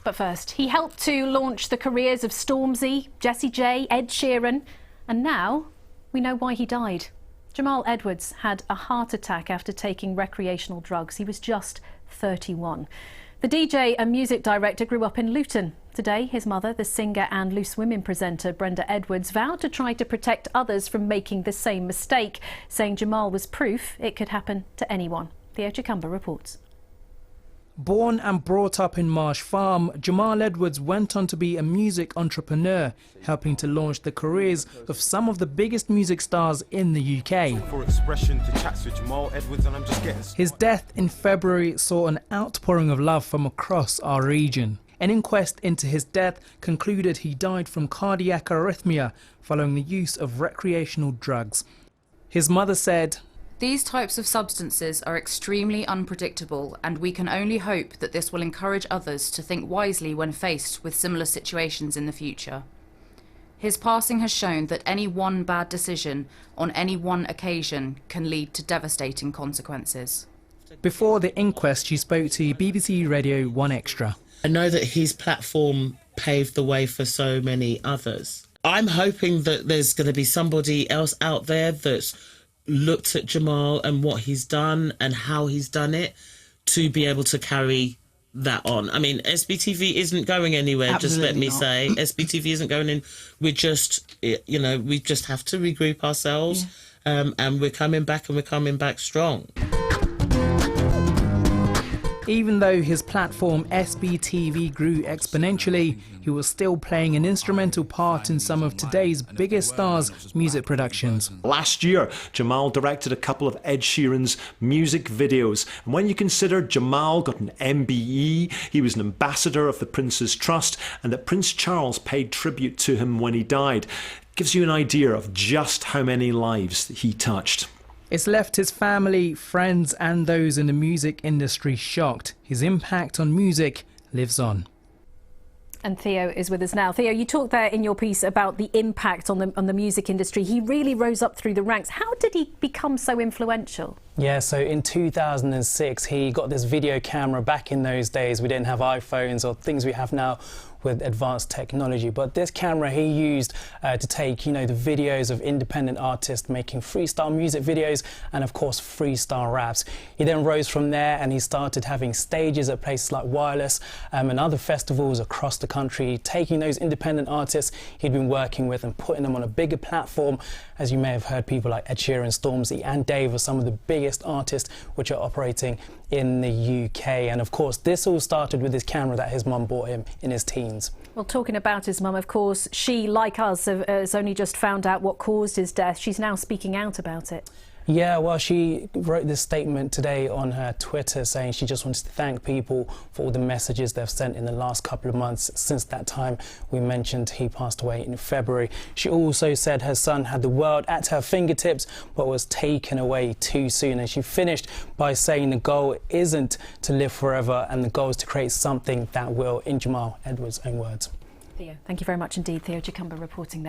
But first, he helped to launch the careers of Stormzy, Jessie J, Ed Sheeran, and now we know why he died. Jamal Edwards had a heart attack after taking recreational drugs. He was just 31. The DJ and music director grew up in Luton. Today, his mother, the singer and Loose Women presenter Brenda Edwards, vowed to try to protect others from making the same mistake, saying Jamal was proof it could happen to anyone. Theo Chikamba reports. Born and brought up in Marsh Farm, Jamal Edwards went on to be a music entrepreneur, helping to launch the careers of some of the biggest music stars in the UK. For expression to chats with Jamal Edwards, and I'm just getting started. His death in February saw an outpouring of love from across our region. An inquest into his death concluded he died from cardiac arrhythmia following the use of recreational drugs. His mother said, "These types of substances are extremely unpredictable, and we can only hope that this will encourage others to think wisely when faced with similar situations in the future. His passing has shown that any one bad decision on any one occasion can lead to devastating consequences." Before the inquest, she spoke to BBC Radio 1 Extra. I know that his platform paved the way for so many others. I'm hoping that there's going to be somebody else out there that's looked at Jamal and what he's done and how he's done it to be able to carry that on. I mean, SBTV isn't going anywhere. Absolutely just let me not. say, SBTV isn't going in. We just, we just have to regroup ourselves, and we're coming back, and we're coming back strong. Even though his platform SBTV grew exponentially, he was still playing an instrumental part in some of today's biggest stars' music productions. Last year, Jamal directed a couple of Ed Sheeran's music videos. And when you consider Jamal got an MBE, he was an ambassador of the Prince's Trust, and that Prince Charles paid tribute to him when he died, gives you an idea of just how many lives he touched. It's left his family, friends and those in the music industry shocked. His impact on music lives on. And Theo is with us now. Theo, you talked there in your piece about the impact on the music industry. He really rose up through the ranks. How did he become so influential? Yeah, so in 2006, he got this video camera. Back in those days, we didn't have iPhones or things we have now with advanced technology. But this camera he used to take, the videos of independent artists making freestyle music videos and, of course, freestyle raps. He then rose from there and he started having stages at places like Wireless and other festivals across the country, taking those independent artists he'd been working with and putting them on a bigger platform. As you may have heard, people like Ed Sheeran, Stormzy and Dave are some of the biggest artists which are operating in the UK. And of course, this all started with his camera that his mum bought him in his teens. Well, talking about his mum, of course, she, like us, has only just found out what caused his death. She's now speaking out about it. Yeah, well, she wrote this statement today on her Twitter saying she just wants to thank people for all the messages they've sent in the last couple of months since that time we mentioned he passed away in February. She also said her son had the world at her fingertips but was taken away too soon. And she finished by saying the goal isn't to live forever and the goal is to create something that will, in Jamal Edwards' own words. Theo, thank you very much indeed. Theo Chikamba reporting there.